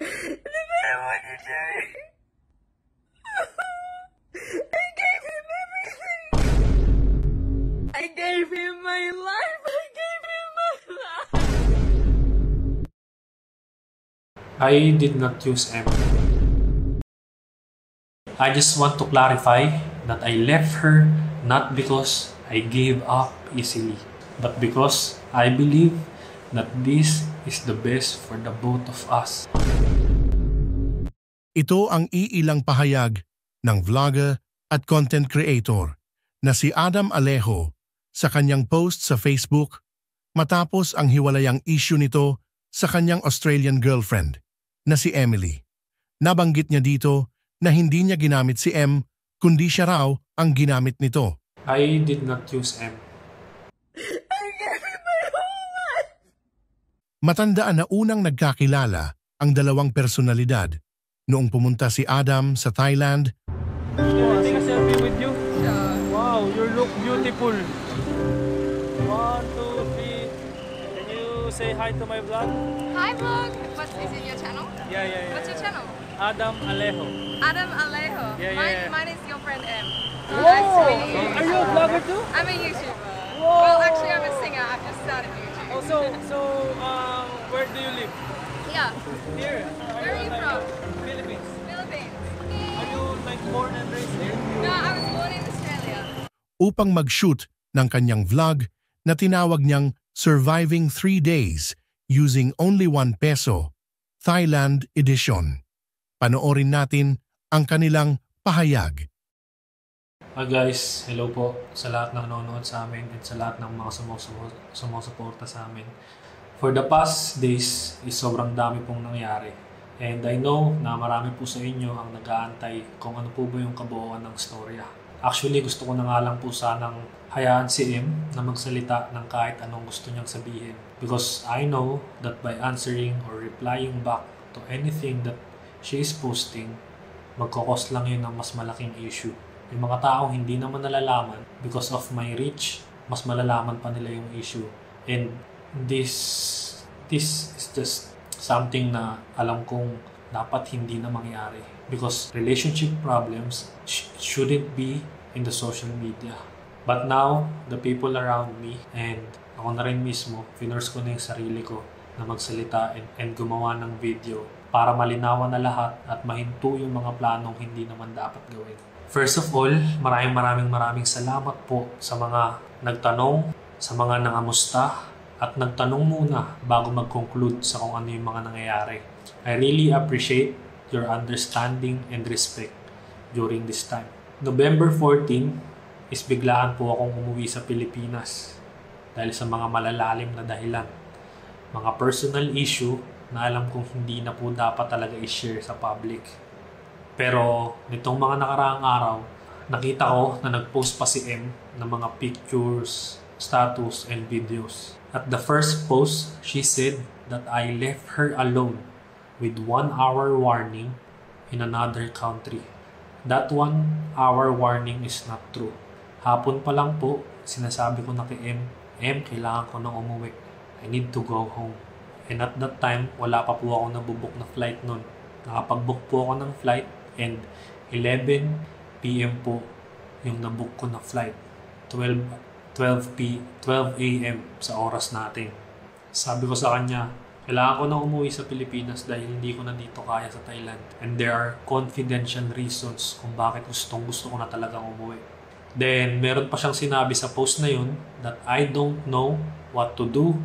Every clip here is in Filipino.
what you say. I gave him everything. I gave him my life. I gave him my life. I did not use M. I just want to clarify that I left her not because I gave up easily, but because I believe that this is the best for the both of us. Ito ang iilang pahayag ng vlogger at content creator na si Adam Alejo sa kanyang post sa Facebook matapos ang hiwalayang issue nito sa kanyang Australian girlfriend na si Emily. Nabanggit niya dito na hindi niya ginamit si M kundi siya raw ang ginamit nito. I did not use M. I gave him my whole life. Matandaan na unang nagkakilala ang dalawang personalidad noong pumunta si Adam sa Thailand. Can I take a selfie with you? Sure. Wow, you look beautiful. 1, 2, 3. Can you say hi to my vlog? Hi vlog! Is it your channel? Yeah. What's your channel? Adam Alejo. Adam Alejo. Yeah. Mine is your friend M. Wow! Nice to meet you. Are you a vlogger too? I'm a YouTuber. Whoa! Well, actually I'm a singer. I've just started YouTube. Oh, so where do you live? Yeah. Here. Where are you from? Philippines. Philippines. Are you like born and raised here? No, I was born in Australia. Upang mag-shoot ng kanyang vlog na tinawag niyang Surviving 3 Days Using Only 1 Peso, Thailand Edition. Panoorin natin ang kanilang pahayag. Hi guys, hello po sa lahat ng nanonood sa amin at sa lahat ng mga sumusuporta sa amin. For the past days, sobrang dami pong nangyari. And I know na marami po sa inyo ang nag-aantay kung ano po ba yung kabuuan ng storya. Actually, gusto ko na nga lang po sanang hayaan si M na magsalita ng kahit anong gusto niyang sabihin. Because I know that by answering or replying back to anything that she is posting, magkakos lang yun ng mas malaking issue. Yung mga taong hindi naman nalalaman, because of my reach, mas malalaman pa nila yung issue. And this is just something na alam kong dapat hindi na mangyari. Because relationship problems shouldn't be in the social media. But now, the people around me, and ako na rin mismo, finurse ko na yung sarili ko na magsalita and gumawa ng video para malinawan na lahat at mahinto yung mga planong hindi naman dapat gawin. First of all, maraming salamat po sa mga nagtanong, sa mga nangamusta, at nagtanong muna bago mag-conclude sa kung ano yung mga nangyayari. I really appreciate your understanding and respect during this time. November 14 is biglaan po akong umuwi sa Pilipinas dahil sa mga malalalim na dahilan. Mga personal issue na alam kong hindi na po dapat talaga i-share sa public. Pero nitong mga nakaraang araw, nakita ko na nag-post pa si M ng mga pictures, status, and videos. At the first post, she said that I left her alone with 1 hour warning in another country. That 1 hour warning is not true. Hapon pa lang po, sinasabi ko na kay M, kailangan ko nang umuwi. I need to go home. And at that time, wala pa po ako nabubook na flight nun. Nakapag-book po ako ng flight and 11 PM po yung nabook ko na flight. 12 AM sa oras natin. Sabi ko sa kanya, kailangan ko na umuwi sa Pilipinas dahil hindi ko na dito kaya sa Thailand. And there are confidential reasons kung bakit gusto ko na talagang umuwi. Then, meron pa siyang sinabi sa post na yun that I don't know what to do.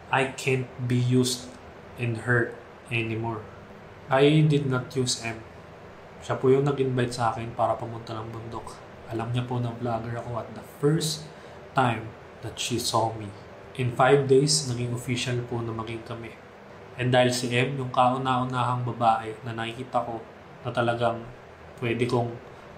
I can't be used and hurt anymore. I did not use M. Siya po yung nag-invite sa akin para pumunta ng bundok. Alam niya po na vlogger ako at the first time that she saw me. In 5 days, naging official po na maging kami. And dahil si M, yung kauna-unahang babae na nakikita ko na talagang pwede kong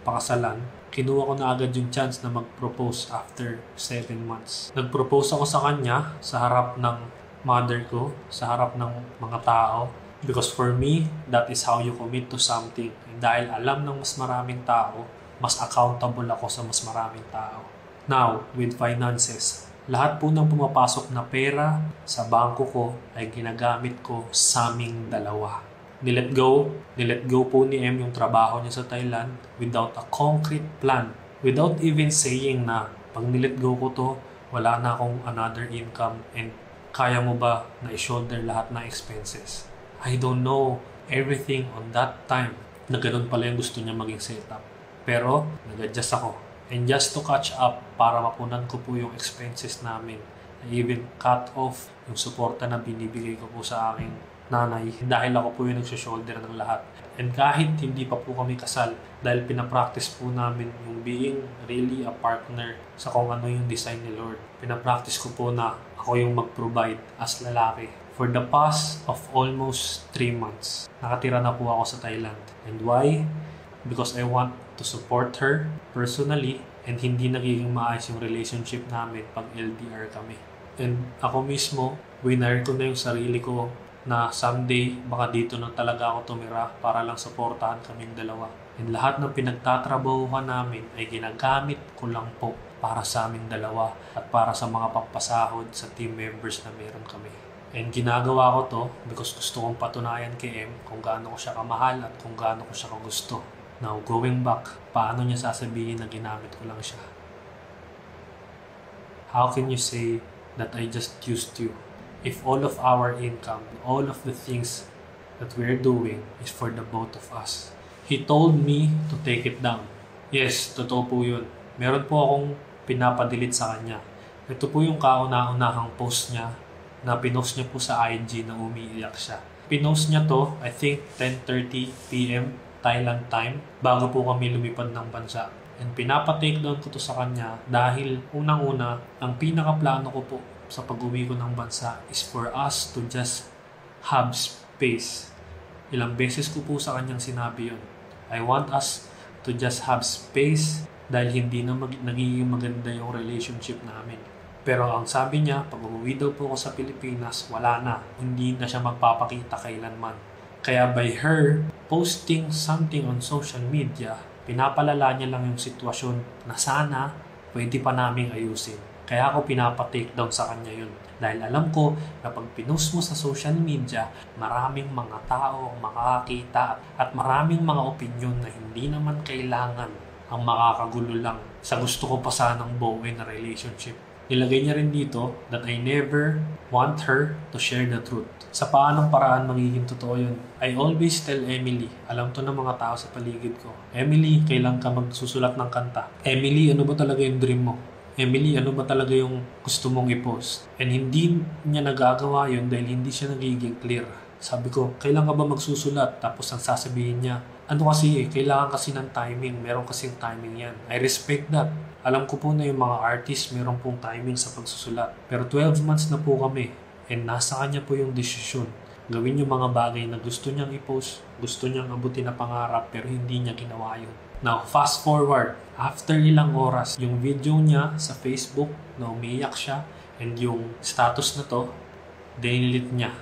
pakasalan, kinuha ko na agad yung chance na mag-propose after 7 months. Nag-propose ako sa kanya sa harap ng mother ko, sa harap ng mga tao. Because for me, that is how you commit to something. And dahil alam ng mas maraming tao, mas accountable ako sa mas maraming tao. Now, with finances, lahat po ng pumapasok na pera sa bangko ko ay ginagamit ko sa aming dalawa. Nilet go po ni M yung trabaho niya sa Thailand without a concrete plan. Without even saying na pag nilet go ko to, wala na akong another income and kaya mo ba na i-shoulder lahat ng expenses? I don't know everything on that time na ganun pala yung gusto niya maging setup. Pero nag-adjust ako. And just to catch up para mapunan ko po yung expenses namin, I even cut off yung suporta na binibigay ko po sa aking nanay dahil ako po yung nagsho-shoulder ng lahat. And kahit hindi pa po kami kasal, dahil pinapractice po namin yung being really a partner sa kung ano yung design ni Lord. Pinapractice ko po na ako yung mag-provide as lalaki. For the past of almost 3 months, nakatira na po ako sa Thailand. And why? Because I want to support her personally and hindi nagiging maayos yung relationship namin pag LDR kami. And ako mismo, winire ko na yung sarili ko na someday baka dito na talaga ako tumira para lang suportahan kaming dalawa. And lahat ng pinagtatrabahuhan namin ay ginagamit ko lang po para sa aming dalawa at para sa mga pampasahod sa team members na meron kami. And ginagawa ko to because gusto kong patunayan kay M kung gaano ko siya kamahal at kung gaano ko siya kagusto. Now, going back, paano niya sasabihin na ginamit ko lang siya? How can you say that I just used you? If all of our income, all of the things that we're doing is for the both of us. He told me to take it down. Yes, totoo po yun. Meron po akong pinapadelete sa kanya. Ito po yung kauna-unahang post niya na pinost niya po sa IG na umiiyak siya. Pinost niya to, I think 10:30 PM Thailand time bago po kami lumipad ng bansa. And pinapa-take down ko to sa kanya dahil unang-una, ang pinaka-plano ko po sa pag-uwi ko ng bansa is for us to just have space. Ilang beses ko po sa kanyang sinabi yun. I want us to just have space dahil hindi na nagiging maganda yung relationship namin. Pero ang sabi niya, pag umuwi daw po ako sa Pilipinas, wala na. Hindi na siya magpapakita kailanman. Kaya by her posting something on social media, pinapalala niya lang yung sitwasyon na sana pwede pa naming ayusin. Kaya ako pinapa-take down sa kanya yun. Dahil alam ko na pag pinost mo sa social media, maraming mga tao ang makakakita at maraming mga opinion na hindi naman kailangan ang makakagulo lang sa gusto ko pa sanang buuin na relationship. Nilagay niya rin dito that I never want her to share the truth. Sa paanong paraan magiging totoo yun? I always tell Emily, alam to ng mga tao sa paligid ko, Emily, kailan ka magsusulat ng kanta? Emily, ano ba talaga yung dream mo? Emily, ano ba talaga yung gusto mong i-post? And hindi niya nagagawa yun dahil hindi siya nagiging clear. Sabi ko, kailan ka ba magsusulat? Tapos ang sasabihin niya, ano kasi kailangan kasi ng timing. Meron kasing timing yan. I respect that. Alam ko po na yung mga artists meron pong timing sa pagsusulat. Pero 12 months na po kami. And nasa kanya po yung desisyon. Gawin yung mga bagay na gusto niyang i-post. Gusto niyang abutin na pangarap pero hindi niya ginawa yun. Now, fast forward. After ilang oras, yung video niya sa Facebook na umiiyak siya and yung status na to, dinilit niya.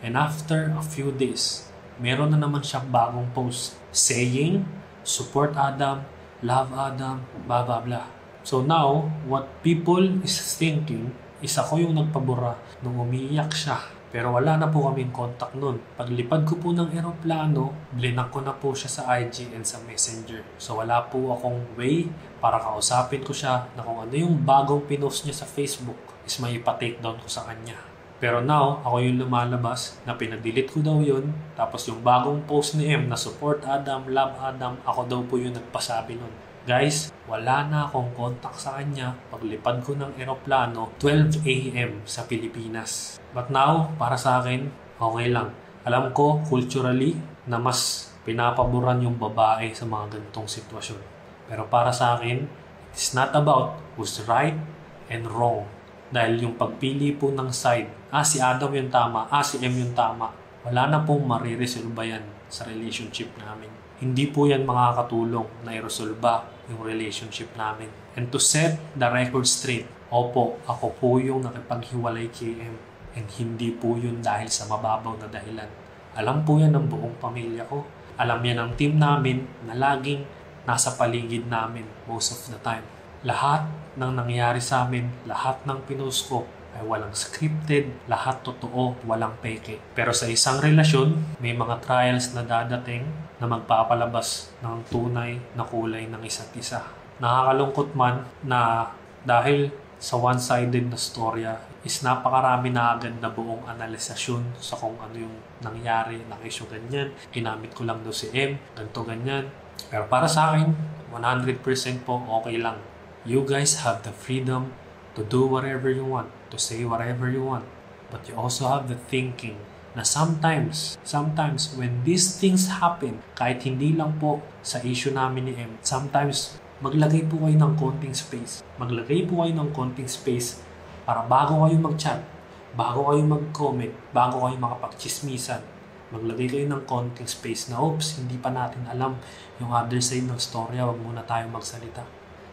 And after a few days, meron na naman siyang bagong post saying, support Adam, love Adam, blah blah blah. So now, what people is thinking is ako yung nagpabura nung umiiyak siya. Pero wala na po kaming contact nun. Paglipad ko po ng eroplano, blinak ko na po siya sa IG and sa Messenger. So wala po akong way para kausapin ko siya na kung ano yung bagong pinost niya sa Facebook is may ipa-take down ko sa kanya. Pero now, ako yung lumalabas na pinadelete ko daw yun. Tapos yung bagong post ni M na support Adam, love Adam, ako daw po yung nagpasabi nun. Guys, wala na akong contact sa kanya paglipad ko ng eroplano 12 AM sa Pilipinas. But now, para sa akin, okay lang. Alam ko, culturally, na mas pinapaboran yung babae sa mga ganitong sitwasyon. Pero para sa akin, it's not about who's right and wrong. Dahil yung pagpili po ng side, si Adam yung tama, si M yung tama, wala na pong mariresolba yan sa relationship namin. Hindi po yan makakatulong na iresolba yung relationship namin. And to set the record straight, opo, ako po yung nakipaghiwalay kay M. And hindi po yun dahil sa mababaw na dahilan. Alam po yan ng buong pamilya ko. Alam yan ng team namin na laging nasa paligid namin most of the time. Lahat ng nangyari sa amin, lahat ng pinost ko ay walang scripted, lahat totoo, walang peke. Pero sa isang relasyon, may mga trials na dadating na magpapalabas ng tunay na kulay ng isa't isa. Nakakalungkot man na dahil sa one-sided na storya is napakarami na agad na buong analisasyon sa kung ano yung nangyari, na-issue ganyan, ginamit ko lang daw si M, ganito ganyan. Pero para sa akin, 100% po okay lang. You guys have the freedom to do whatever you want, to say whatever you want. But you also have the thinking na sometimes when these things happen, kahit hindi lang po sa issue namin ni M, sometimes maglagay po kayo ng konting space. Maglagay po kayo ng konting space para bago kayo mag-chat, bago kayo mag-comment, bago kayo makapag-chismisan, maglagay kayo ng konting space na, oops, hindi pa natin alam yung other side ng storya, wag muna tayo magsalita.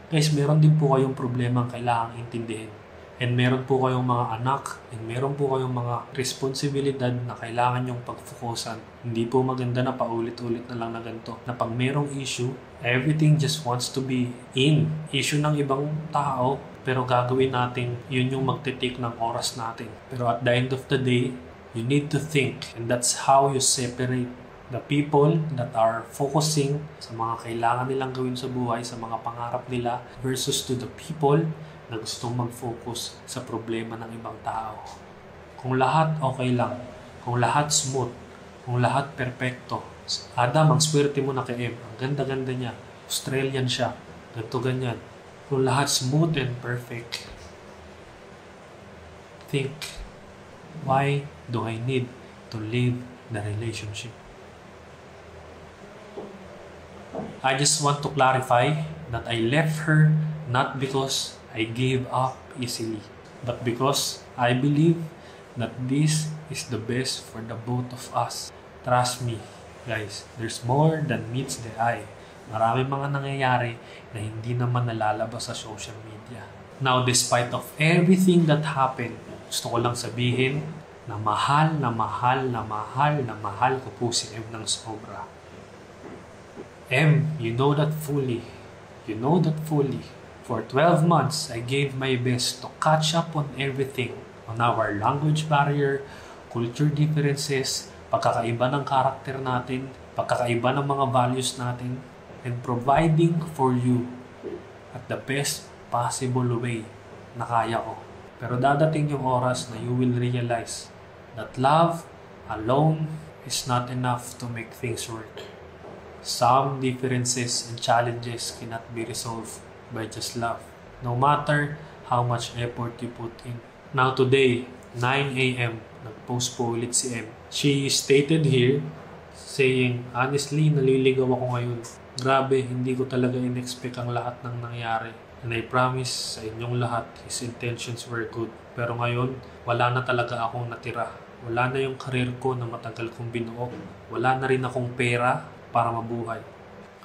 Guys, meron din po kayong problema ang kailangang intindihin. And meron po kayong mga anak, and meron po kayong mga responsibilidad na kailangan yung pagfokusan. Hindi po maganda na paulit-ulit na lang na ganito. Na pag merong issue, everything just wants to be in. Issue ng ibang tao, pero gagawin natin, yun yung magte-take ng oras natin. Pero at the end of the day, you need to think. And that's how you separate the people that are focusing sa mga kailangan nilang gawin sa buhay, sa mga pangarap nila, versus to the people na gustong mag-focus sa problema ng ibang tao. Kung lahat okay lang, kung lahat smooth, kung lahat perfecto, Adam, ang swerte mo na kay M, ang ganda-ganda niya, Australian siya, ganito ganyan. Kung lahat smooth and perfect, think, why do I need to leave the relationship? I just want to clarify that I left her not because I gave up easily, but because I believe that this is the best for the both of us. Trust me, guys, there's more than meets the eye. Maraming mga nangyayari na hindi naman nalalabas sa social media. Now, despite of everything that happened, gusto ko lang sabihin na mahal na mahal na mahal na mahal ko po si M ng sobra. M, you know that fully. You know that fully. For 12 months, I gave my best to catch up on everything. On our language barrier, culture differences, pagkakaiba ng karakter natin, pagkakaiba ng mga values natin, and providing for you at the best possible way na kaya ko. Pero dadating yung oras na you will realize that love alone is not enough to make things work. Some differences and challenges cannot be resolved by just love, no matter how much effort you put in. Now today, 9 a.m., nag-post po ulit si M. She stated here, saying, honestly, naliligaw ako ngayon. Grabe, hindi ko talaga in-expect ang lahat ng nangyari. And I promise sa inyong lahat, his intentions were good. Pero ngayon, wala na talaga akong natira. Wala na yung karir ko na matagal kong binuo. Wala na rin akong pera para mabuhay.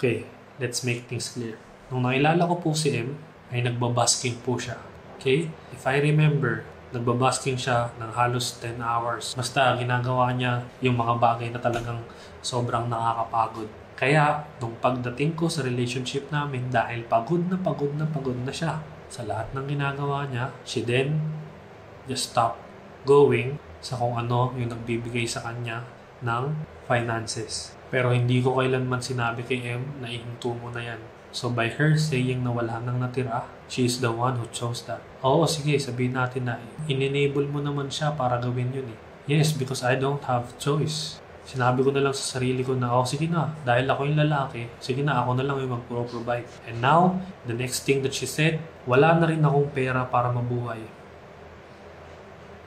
Okay, let's make things clear. Nung nakilala ko po si M, ay nagbabasking po siya. Okay? If I remember, nagbabasking siya ng halos 10 hours. Basta ginagawa niya yung mga bagay na talagang sobrang nakakapagod. Kaya, nung pagdating ko sa relationship namin, dahil pagod na siya sa lahat ng ginagawa niya, she then just stopped going sa kung ano yung nagbibigay sa kanya ng finances. Pero hindi ko kailanman sinabi kay M na ihinto mo na yan. So by her saying na wala nang natira, she is the one who chose that. Oo, sige, sabihin natin na in-enable mo naman siya para gawin yun eh. Yes, because I don't have choice. Sinabi ko na lang sa sarili ko na, oh sige na, dahil ako yung lalaki, sige na, ako na lang yung mag-provide. And now, the next thing that she said, wala na rin akong pera para mabuhay.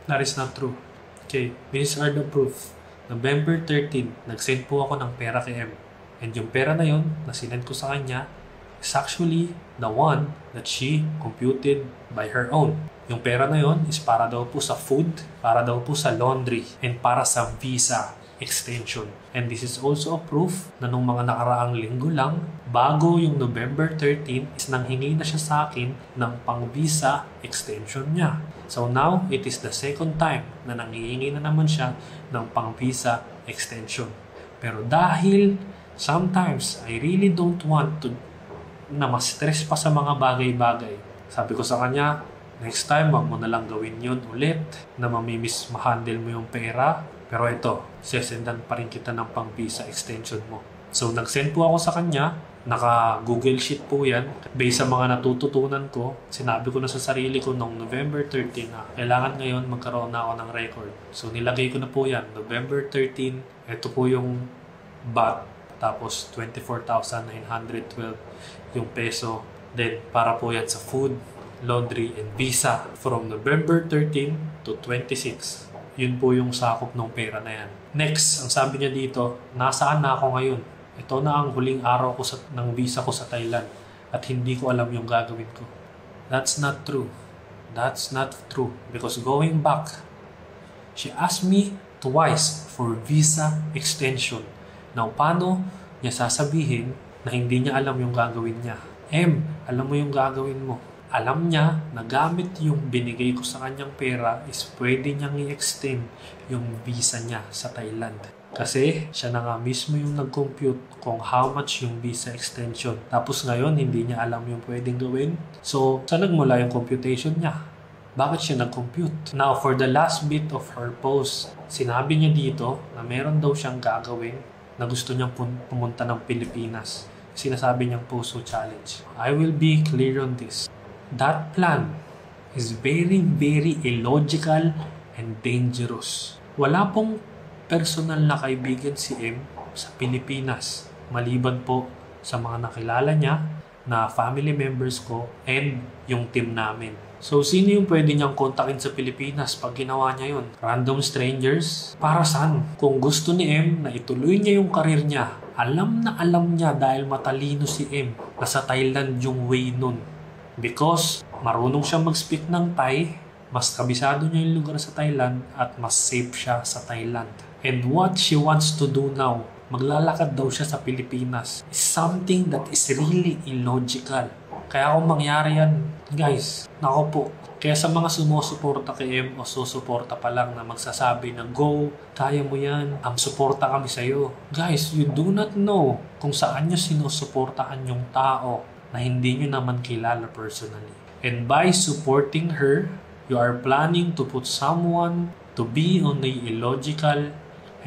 That is not true. Okay, these are the proof. November 13, nag-send po ako ng pera kay M. And yung pera na yun, na sinend ko sa kanya, is actually the one that she computed by her own. Yung pera na yun is para daw po sa food, para daw po sa laundry, and para sa visa extension. And this is also a proof na nung mga nakaraang linggo lang, bago yung November 13, is nanghingi na siya sa akin ng pang-visa extension niya. So now, it is the second time na nanghihingi na naman siya ng pang-visa extension. Pero dahil sometimes I really don't want to na ma-stress pa sa mga bagay-bagay. Sabi ko sa kanya, Next time, wag mo na lang gawin yun ulit na ma-handle mo yung pera. Pero ito, sesendan pa rin kita ng pang visa extension mo. So, nag-send po ako sa kanya. Naka-Google Sheet po yan. Based sa mga natututunan ko, sinabi ko na sa sarili ko noong November 13 na kailangan ngayon magkaroon na ako ng record. So, nilagay ko na po yan. November 13, ito po yung VAT. Tapos, 24,912 yung peso. Then, para po yan sa food, laundry, and visa. From November 13 to 26. Yun po yung sakop ng pera na yan. Next, ang sabi niya dito, nasaan na ako ngayon? Ito na ang huling araw ko ng visa ko sa Thailand at hindi ko alam yung gagawin ko. That's not true. That's not true. Because going back, she asked me twice for visa extension. Now, paano niya sasabihin na hindi niya alam yung gagawin niya? Alam mo yung gagawin mo. Alam niya na gamit yung binigay ko sa kanyang pera is pwede niyang i-extend yung visa niya sa Thailand. Kasi siya na nga mismo yung nag-compute kung how much yung visa extension. Tapos ngayon, hindi niya alam yung pwedeng gawin. So, saan nagmula yung computation niya? Bakit siya nag-compute? Now, for the last bit of her post, sinabi niya dito na meron daw siyang gagawin na gusto niyang pumunta ng Pilipinas. Sinasabi niyang Poso Challenge. I will be clear on this. That plan is very, very illogical and dangerous. Wala pong personal na kaibigan si M sa Pilipinas. Maliban po sa mga nakilala niya na family members ko and yung team namin. So, sino yung pwede niyang kontakin sa Pilipinas pag ginawa niya yun? Random strangers? Para saan? Kung gusto ni M na ituloy niya yung karir niya, alam na alam niya dahil matalino si M na sa Thailand yung way nun. Because marunong siya mag-speak ng Thai, mas kabisado niya yung lugar sa Thailand at mas safe siya sa Thailand. And what she wants to do now, maglalakad daw siya sa Pilipinas, is something that is really illogical. Kaya kung mangyari yan, guys, nako po. Kaya sa mga sumusuporta kay M o susuporta pa lang na magsasabi na go, kaya mo yan, suporta kami sa'yo. Guys, you do not know kung saan nyo sinusuportahan yung tao na hindi nyo naman kilala personally. And by supporting her, you are planning to put someone to be on a illogical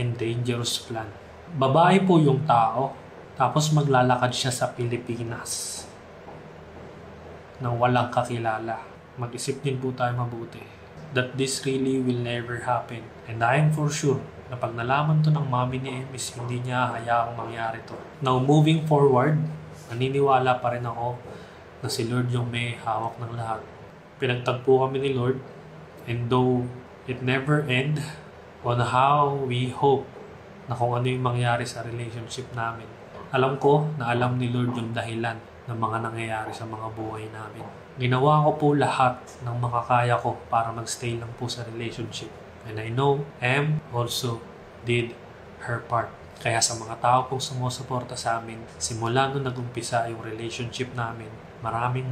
and dangerous plan. Babae po yung tao, tapos maglalakad siya sa Pilipinas nang walang kakilala. Mag-isip din po tayo mabuti that this really will never happen. And I am for sure na pag nalaman to ng mami ni M is hindi niya hayaang mangyari to. Now, moving forward, naniniwala pa rin ako na si Lord yung may hawak ng lahat. Pinagtagpo kami ni Lord, and though it never end on how we hope na kung ano yung mangyari sa relationship namin, alam ko na alam ni Lord yung dahilan ng mga nangyayari sa mga buhay namin. Ginawa ko po lahat ng makakaya ko para magstay lang po sa relationship. And I know M also did her part. Kaya sa mga tao pong sumusuporta sa amin, simula nung nag-umpisa yung relationship namin, maraming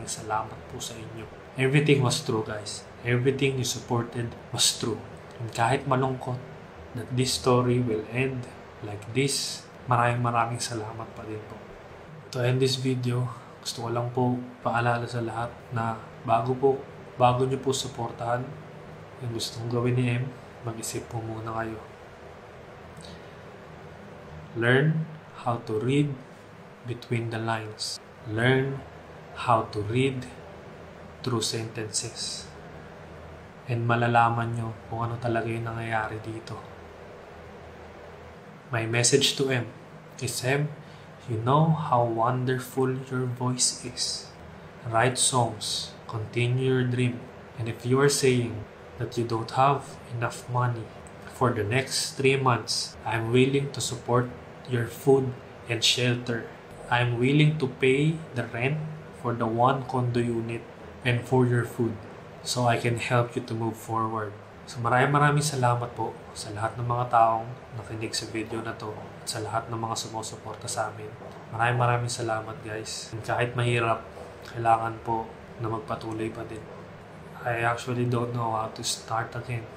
salamat po sa inyo. Everything was true, guys. Everything you supported was true. And kahit malungkot that this story will end like this, maraming salamat pa din po. To end this video, gusto ko lang po paalala sa lahat na bago nyo po suportahan yung gustong gawin ni M, mag-isip po muna kayo. Learn how to read between the lines. Learn how to read through sentences. And malalaman nyo kung ano talaga yung nangyayari dito. My message to M is, M, you know how wonderful your voice is. Write songs. Continue your dream. And if you are saying that you don't have enough money for the next 3 months, I'm willing to support your food and shelter. I'm willing to pay the rent for the 1 condo unit and for your food so I can help you to move forward. So maraming salamat po sa lahat ng mga taong nakinig sa video na to at sa lahat ng mga sumusuporta sa amin. Maraming salamat, guys. And kahit mahirap, kailangan po na magpatuloy pa din. I actually don't know how to start again.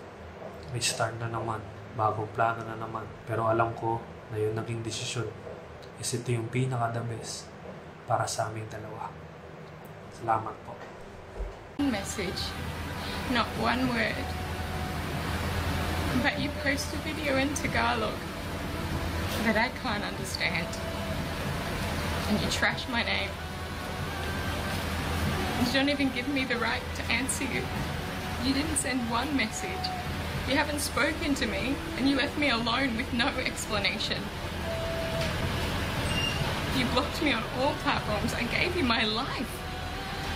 Restart na naman. Bagong plano na naman. Pero alam ko na yung naging desisyon is ito yung pinaka-the best para sa aming dalawa. Salamat po. message, not one word. But you post a video in Tagalog that I can't understand. And you trash my name. You don't even give me the right to answer you. You didn't send one message. You haven't spoken to me, and you left me alone with no explanation. You blocked me on all platforms. I gave you my life.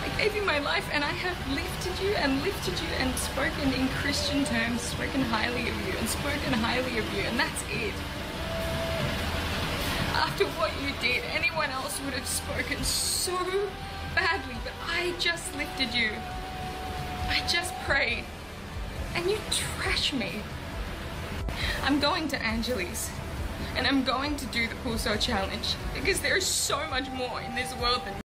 I gave you my life, and I have lifted you and spoken in Christian terms, spoken highly of you and spoken highly of you, and that's it. After what you did, anyone else would have spoken so badly, but I just lifted you. I just prayed, and you trash me. I'm going to Angeles, and I'm going to do the Pulso Challenge, because there is so much more in this world than